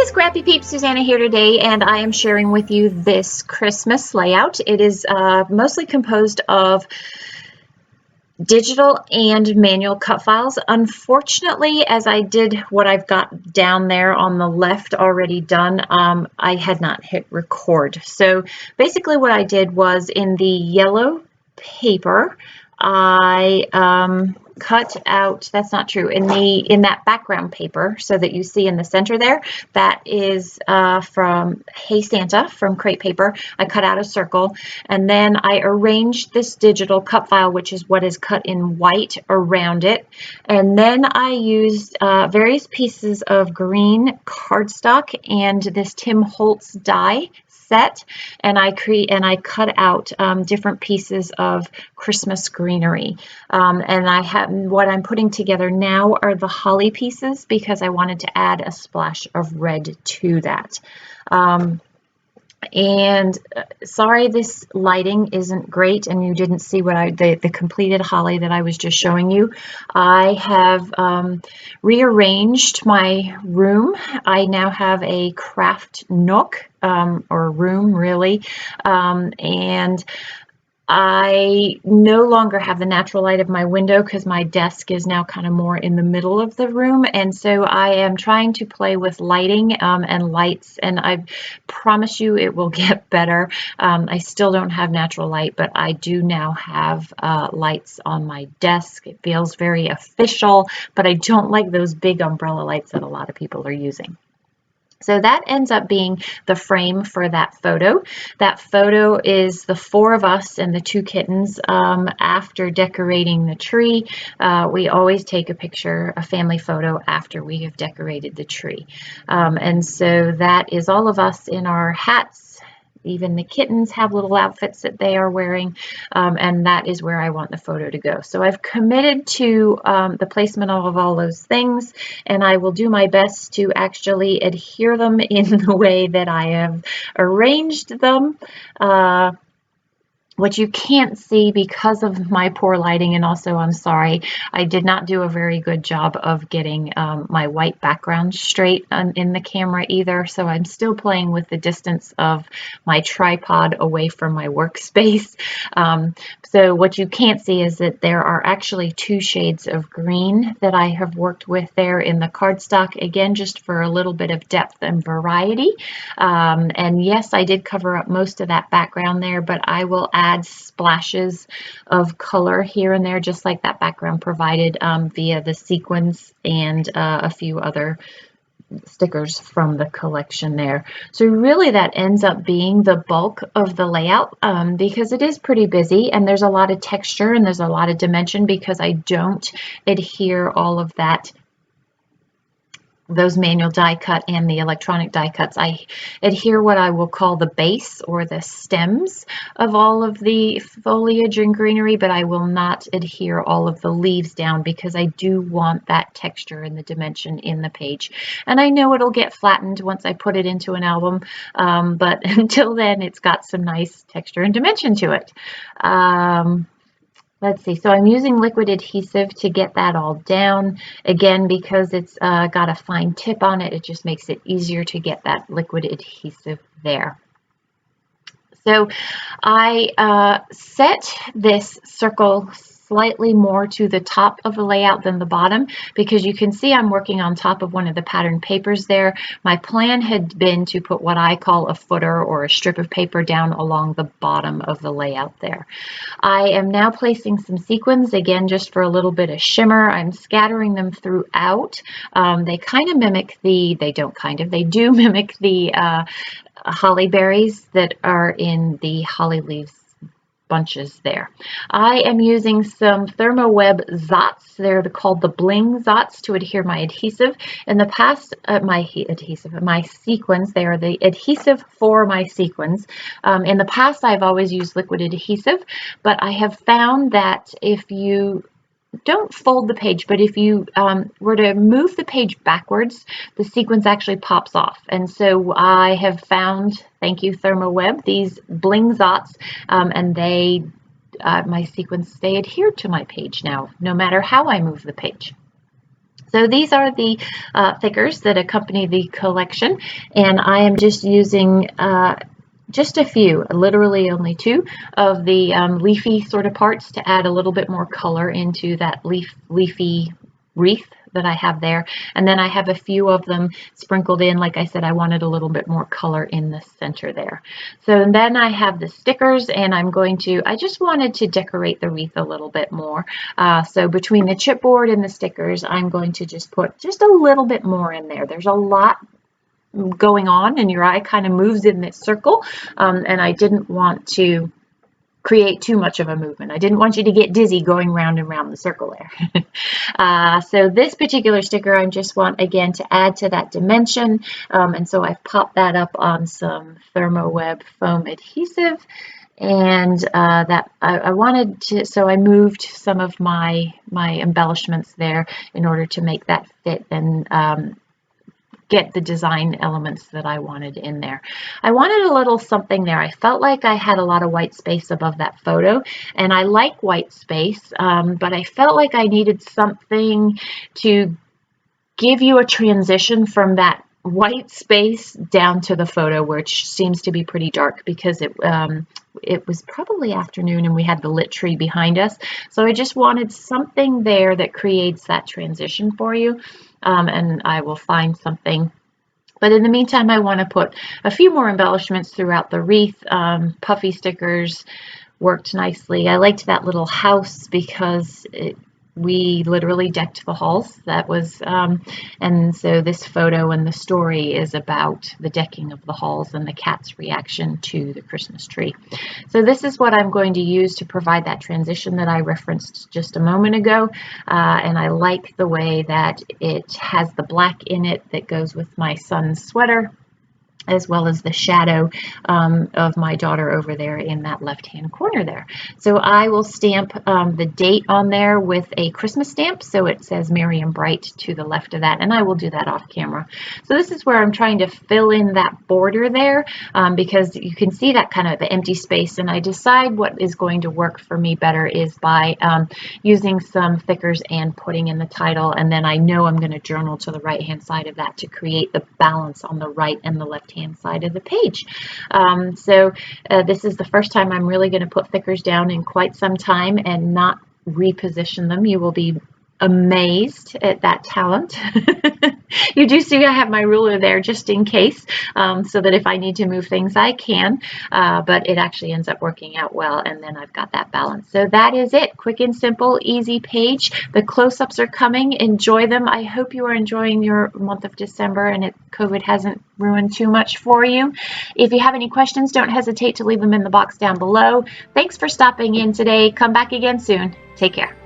Scrappy Peeps, Suzanna here today, and I am sharing with you this Christmas layout. It is mostly composed of digital and manual cut files. Unfortunately, as I did what I've got down there on the left already done, I had not hit record. So basically what I did was in the yellow paper, I cut out, that's not true, in that background paper, so that you see in the center there, that is from Hey Santa from Crate Paper. I cut out a circle, and then I arranged this digital cut file, which is what is cut in white, around it. And then I used various pieces of green cardstock and this Tim Holtz die set, and I cut out different pieces of Christmas greenery, and what I'm putting together now are the holly pieces because I wanted to add a splash of red to that. Sorry, this lighting isn't great and you didn't see what the completed holly that I was just showing you. I have rearranged my room. I now have a craft nook, or room really, and I no longer have the natural light of my window because my desk is now kind of more in the middle of the room, and so I am trying to play with lighting and lights, and I promise you it will get better. I still don't have natural light, but I do now have lights on my desk. It feels very official, but I don't like those big umbrella lights that a lot of people are using. So that ends up being the frame for that photo. That photo is the four of us and the two kittens after decorating the tree. We always take a picture, a family photo, after we have decorated the tree. And so that is all of us in our hats. Even the kittens have little outfits that they are wearing, and that is where I want the photo to go. So I've committed to the placement of all those things, and I will do my best to actually adhere them in the way that I have arranged them. What you can't see because of my poor lighting, and also I'm sorry, I did not do a very good job of getting my white background straight in the camera either, so I'm still playing with the distance of my tripod away from my workspace. So what you can't see is that there are actually two shades of green that I have worked with there in the cardstock, again just for a little bit of depth and variety. And yes, I did cover up most of that background there, but I will add splashes of color here and there, just like that background provided, via the sequins and a few other stickers from the collection there. So really that ends up being the bulk of the layout, because it is pretty busy and there's a lot of texture and there's a lot of dimension because I don't adhere all of those manual die cut and the electronic die cuts. I adhere what I will call the base or the stems of all of the foliage and greenery, but I will not adhere all of the leaves down because I do want that texture and the dimension in the page. And I know it'll get flattened once I put it into an album, but until then it's got some nice texture and dimension to it. Let's see, so I'm using liquid adhesive to get that all down. Again, because it's got a fine tip on it, it just makes it easier to get that liquid adhesive there. So I set this circle slightly more to the top of the layout than the bottom because you can see I'm working on top of one of the pattern papers there. My plan had been to put what I call a footer or a strip of paper down along the bottom of the layout there. I am now placing some sequins, again just for a little bit of shimmer. I'm scattering them throughout. They kind of mimic they do mimic the holly berries that are in the holly leaves bunches there. I am using some Thermoweb Zots. They're called the Bling Zots to adhere my adhesive. In the past, my sequins, they are the adhesive for my sequins. In the past, I've always used liquid adhesive, but I have found that if you don't fold the page, but if you were to move the page backwards, the sequence actually pops off. And so I have found, thank you Thermoweb, these Bling Zots, and my sequins stay adhered to my page now, no matter how I move the page. So these are the thickers that accompany the collection, and I am just using just a few, literally only 2 of the leafy sort of parts to add a little bit more color into that leafy wreath that I have there. And then I have a few of them sprinkled in. Like I said, I wanted a little bit more color in the center there. So then I have the stickers, and I just wanted to decorate the wreath a little bit more. So between the chipboard and the stickers, I'm going to just put just a little bit more in there. There's a lot going on, and your eye kind of moves in this circle, and I didn't want to create too much of a movement. I didn't want you to get dizzy going round and round the circle there. So this particular sticker, I just want, again, to add to that dimension, and so I've popped that up on some ThermoWeb foam adhesive, and that I wanted to, so I moved some of my embellishments there in order to make that fit and get the design elements that I wanted in there. I wanted a little something there. I felt like I had a lot of white space above that photo, and I like white space, but I felt like I needed something to give you a transition from that white space down to the photo, which seems to be pretty dark because it was probably afternoon and we had the lit tree behind us. So I just wanted something there that creates that transition for you. And I will find something. But in the meantime, I want to put a few more embellishments throughout the wreath. Puffy stickers worked nicely. I liked that little house because we literally decked the halls. That was, and so this photo and the story is about the decking of the halls and the cat's reaction to the Christmas tree. So this is what I'm going to use to provide that transition that I referenced just a moment ago. And I like the way that it has the black in it that goes with my son's sweater, as well as the shadow of my daughter over there in that left-hand corner there. So I will stamp the date on there with a Christmas stamp, so it says Merry and Bright to the left of that, and I will do that off camera. So this is where I'm trying to fill in that border there, because you can see that kind of empty space, and I decide what is going to work for me better is by using some thickers and putting in the title, and then I know I'm going to journal to the right-hand side of that to create the balance on the right and the left hand side of the page. This is the first time I'm really going to put thickers down in quite some time and not reposition them. You will be amazed at that talent. You do see I have my ruler there just in case, so that if I need to move things I can, but it actually ends up working out well, and then I've got that balance. So that is it. Quick and simple, easy page. The close-ups are coming. Enjoy them. I hope you are enjoying your month of December and COVID hasn't ruined too much for you. If you have any questions, don't hesitate to leave them in the box down below. Thanks for stopping in today. Come back again soon. Take care.